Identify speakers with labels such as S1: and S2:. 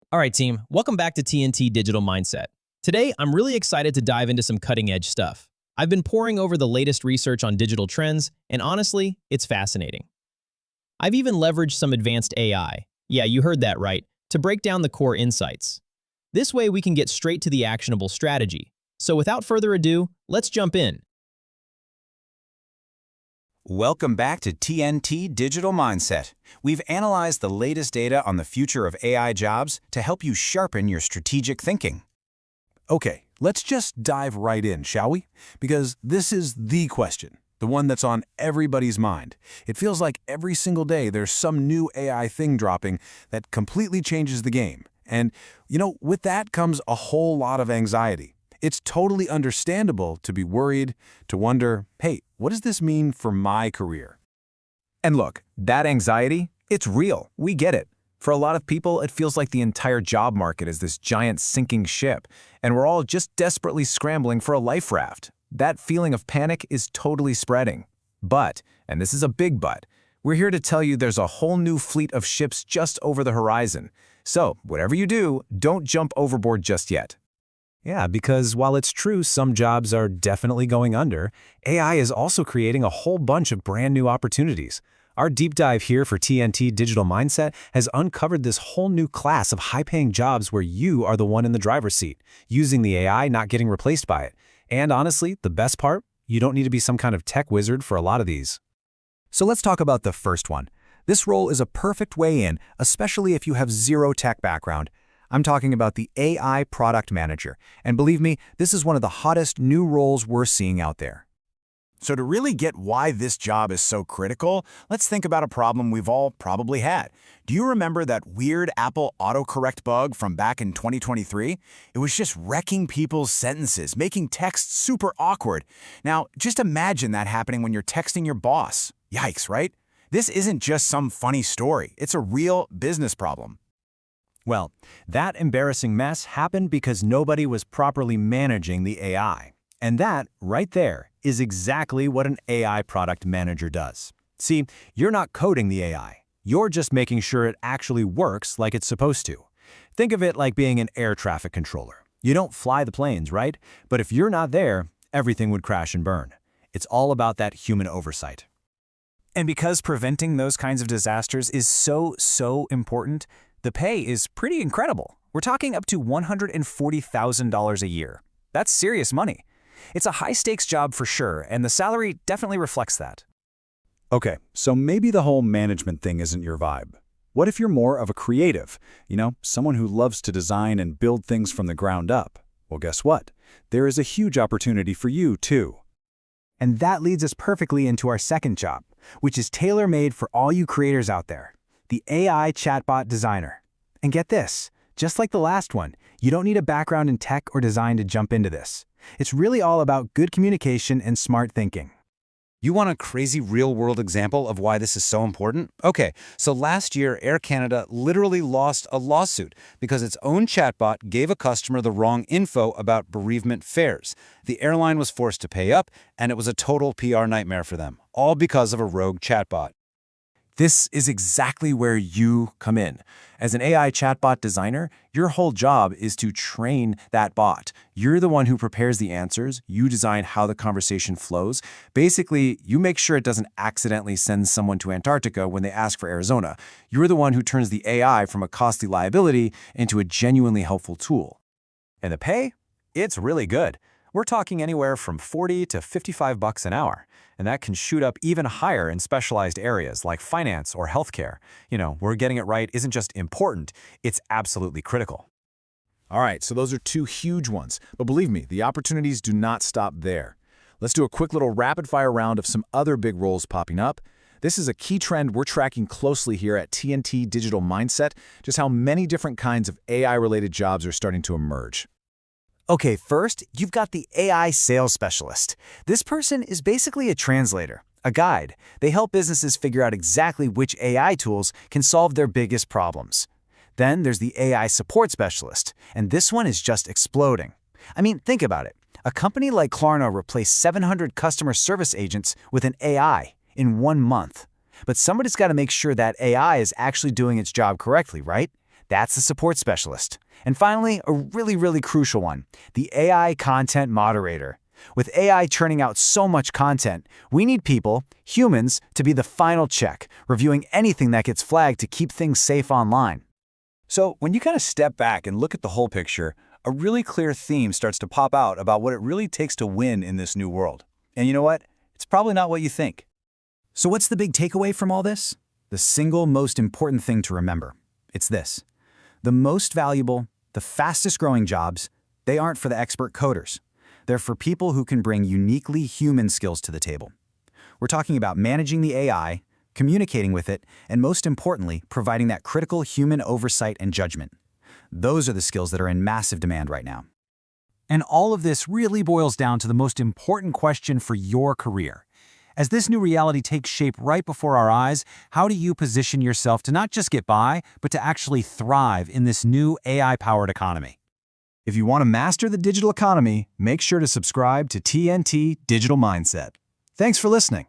S1: All right, team, welcome back to TNT Digital Mindset. Today, I'm really excited to dive into some cutting-edge stuff. I've been poring over the latest research on digital trends, and honestly, it's fascinating. I've even leveraged some advanced AI, yeah, you heard that right, to break down the core insights. This way, we can get straight to the actionable strategy. So without further ado, let's jump in.
S2: Welcome back to TNT Digital Mindset. We've analyzed the latest data on the future of AI jobs to help you sharpen your strategic thinking.
S3: Okay, let's just dive right in, shall we? Because this is the question, the one that's on everybody's mind. It feels like every single day there's some new AI thing dropping that completely changes the game. And, with that comes a whole lot of anxiety. It's totally understandable to be worried, to wonder, hey, what does this mean for my career?
S4: And look, that anxiety, it's real. We get it. For a lot of people, it feels like the entire job market is this giant sinking ship, and we're all just desperately scrambling for a life raft. That feeling of panic is totally spreading. But, and this is a big but, we're here to tell you there's a whole new fleet of ships just over the horizon. So, whatever you do, don't jump overboard just yet.
S5: Yeah, because while it's true some jobs are definitely going under, AI is also creating a whole bunch of brand new opportunities. Our deep dive here for TNT Digital Mindset has uncovered this whole new class of high-paying jobs where you are the one in the driver's seat, using the AI, not getting replaced by it. And honestly, the best part? You don't need to be some kind of tech wizard for a lot of these.
S6: So let's talk about the first one. This role is a perfect way in, especially if you have zero tech background. I'm talking about the AI product manager. And believe me, this is one of the hottest new roles we're seeing out there.
S2: So to really get why this job is so critical, let's think about a problem we've all probably had. Do you remember that weird Apple autocorrect bug from back in 2023? It was just wrecking people's sentences, making text super awkward. Now, just imagine that happening when you're texting your boss. Yikes, right? This isn't just some funny story. It's a real business problem.
S6: Well, that embarrassing mess happened because nobody was properly managing the AI. And that, right there, is exactly what an AI product manager does. See, you're not coding the AI. You're just making sure it actually works like it's supposed to. Think of it like being an air traffic controller. You don't fly the planes, right? But if you're not there, everything would crash and burn. It's all about that human oversight.
S4: And because preventing those kinds of disasters is so important, the pay is pretty incredible. We're talking up to $140,000 a year. That's serious money. It's a high-stakes job for sure, and the salary definitely reflects that.
S3: Okay, so maybe the whole management thing isn't your vibe. What if you're more of a creative? Someone who loves to design and build things from the ground up. Well, guess what? There is a huge opportunity for you, too.
S6: And that leads us perfectly into our second job, which is tailor-made for all you creators out there. The AI chatbot designer. And get this, just like the last one, you don't need a background in tech or design to jump into this. It's really all about good communication and smart thinking.
S7: You want a crazy real-world example of why this is so important? Okay, so last year, Air Canada literally lost a lawsuit because its own chatbot gave a customer the wrong info about bereavement fares. The airline was forced to pay up, and it was a total PR nightmare for them, all because of a rogue chatbot.
S6: This is exactly where you come in. As an AI chatbot designer, your whole job is to train that bot. You're the one who prepares the answers, you design how the conversation flows. Basically, you make sure it doesn't accidentally send someone to Antarctica when they ask for Arizona. You're the one who turns the AI from a costly liability into a genuinely helpful tool. And the pay? It's really good. We're talking anywhere from $40 to $55 an hour. And that can shoot up even higher in specialized areas like finance or healthcare. We're getting it right isn't just important, it's absolutely critical.
S3: All right, so those are two huge ones. But believe me, the opportunities do not stop there. Let's do a quick little rapid-fire round of some other big roles popping up. This is a key trend we're tracking closely here at TNT Digital Mindset, just how many different kinds of AI-related jobs are starting to emerge.
S6: Okay, first, you've got the AI sales specialist. This person is basically a translator, a guide. They help businesses figure out exactly which AI tools can solve their biggest problems. Then there's the AI support specialist, and this one is just exploding. I mean, think about it. A company like Klarna replaced 700 customer service agents with an AI in 1 month. But somebody's got to make sure that AI is actually doing its job correctly, right?
S2: That's the support specialist. And finally, a really crucial one, the AI content moderator. With AI churning out so much content, we need people, humans, to be the final check, reviewing anything that gets flagged to keep things safe online.
S6: So when you kind of step back and look at the whole picture, a really clear theme starts to pop out about what it really takes to win in this new world. And you know what? It's probably not what you think.
S2: So what's the big takeaway from all this? The single most important thing to remember. It's this. The most valuable, the fastest growing jobs, they aren't for the expert coders. They're for people who can bring uniquely human skills to the table. We're talking about managing the AI, communicating with it, and most importantly, providing that critical human oversight and judgment. Those are the skills that are in massive demand right now.
S3: And all of this really boils down to the most important question for your career. As this new reality takes shape right before our eyes, how do you position yourself to not just get by, but to actually thrive in this new AI-powered economy?
S4: If you want to master the digital economy, make sure to subscribe to TNT Digital Mindset. Thanks for listening.